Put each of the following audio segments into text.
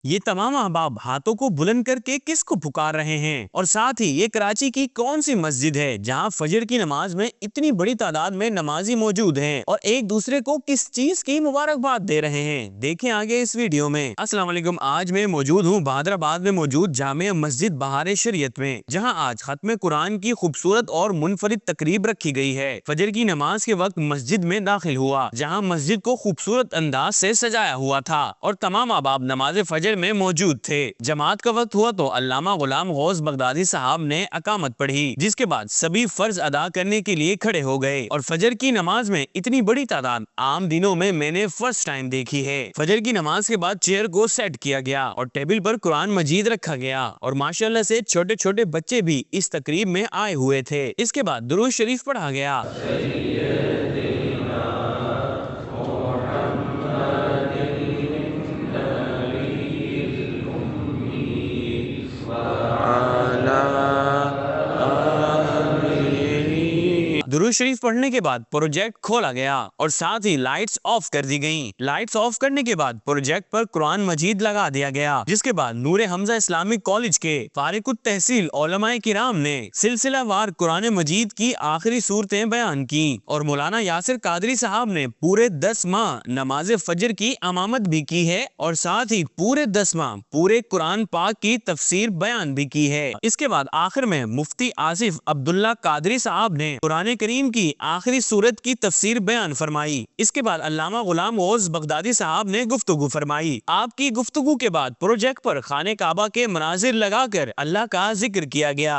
ये तमाम अहबाब हाथों को बुलंद करके किस को पुकार रहे हैं, और साथ ही ये कराची की कौन सी मस्जिद है जहां फजर की नमाज में इतनी बड़ी तादाद में नमाजी मौजूद हैं और एक दूसरे को किस चीज की मुबारकबाद दे रहे हैं। देखें आगे इस वीडियो में। अस्सलाम वालेकुम। आज मैं मौजूद हूँ बहादुराबाद में मौजूद जामिया मस्जिद बहार शरीयत में, जहाँ आज खत्म कुरान की खूबसूरत और मुनफरिद तकरीब रखी गई है। फजर की नमाज के वक्त मस्जिद में दाखिल हुआ, जहाँ मस्जिद को खूबसूरत अंदाज से सजाया हुआ था और तमाम अहबाब नमाज फजर में मौजूद थे। जमात का वक्त हुआ तो अल्लामा गुलाम गौस बगदादी साहब ने अकामत पढ़ी, जिसके बाद सभी फर्ज अदा करने के लिए खड़े हो गए और फजर की नमाज में इतनी बड़ी तादाद आम दिनों में मैंने फर्स्ट टाइम देखी है। फजर की नमाज के बाद चेयर को सेट किया गया और टेबल पर कुरान मजीद रखा गया और माशाल्लाह से छोटे छोटे बच्चे भी इस तकरीब में आए हुए थे। इसके बाद दुरूद शरीफ पढ़ा गया। दुरूद शरीफ पढ़ने के बाद प्रोजेक्ट खोला गया और साथ ही लाइट्स ऑफ कर दी गईं। लाइट्स ऑफ करने के बाद प्रोजेक्ट पर कुरान मजीद लगा दिया गया, जिसके बाद नूर हमजा इस्लामिक कॉलेज के फारिकुत तहसील उलमाए किराम ने सिलसिला वार कुरान मजीद की आखिरी सूरतें बयान की और मौलाना यासिर कादरी साहब ने पूरे 10 माह नमाज फजर की अमामत भी की है और साथ ही पूरे 10 माह पूरे कुरान पाक की तफसीर बयान भी की है। इसके बाद आखिर में मुफ्ती आसिफ अब्दुल्ला कादरी साहब ने कुरान करीम की आखिरी सूरत की तफसीर बयान फरमाई। इसके बाद अल्लामा गुलाम गौस बगदादी साहब ने गुफ्तगू फरमाई। आपकी गुफ्तगू के बाद प्रोजेक्ट पर खाने काबा के मनाजिर लगाकर अल्लाह का जिक्र किया गया।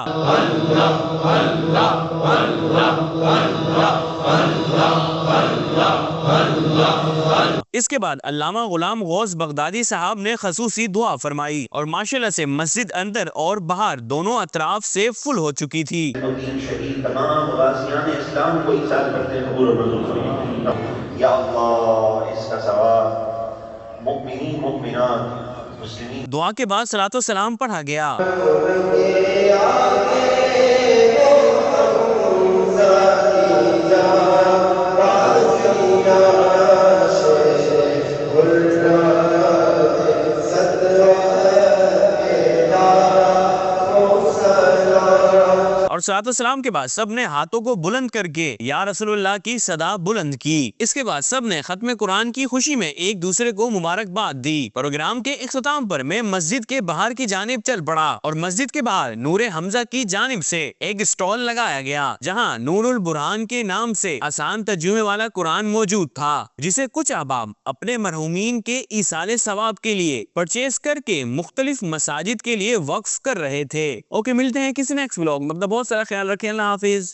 इसके बाद अल्लामा गुलाम गौस बगदादी साहब ने खसूसी दुआ फरमाई और माशाल्लाह से मस्जिद अंदर और बाहर दोनों अतराफ से फुल हो चुकी थी। दुआ के बाद सलातो सलाम पढ़ा गया। और सलातो सलाम के बाद सब ने हाथों को बुलंद करके या रसूलुल्लाह की सदा बुलंद की। इसके बाद सब ने खत्म कुरान की खुशी में एक दूसरे को मुबारकबाद दी। प्रोग्राम के इख्तिताम पर मैं मस्जिद के बाहर की जानिब चल पड़ा और मस्जिद के बाहर नूर हमजा की जानिब से एक स्टॉल लगाया गया, जहां नूरुल बुरहान के नाम से आसान तर्जुमे वाला कुरान मौजूद था, जिसे कुछ अहबाब अपने मरहूमीन के ईसाले सवाब के लिए परचेज करके मुख्तलिफ मसाजिद के लिए वक्फ कर रहे थे। ओके, मिलते हैं किसी नेक्स्ट व्लॉग में। बहुत सारा ख्याल रखें। अल्लाह हाफिज।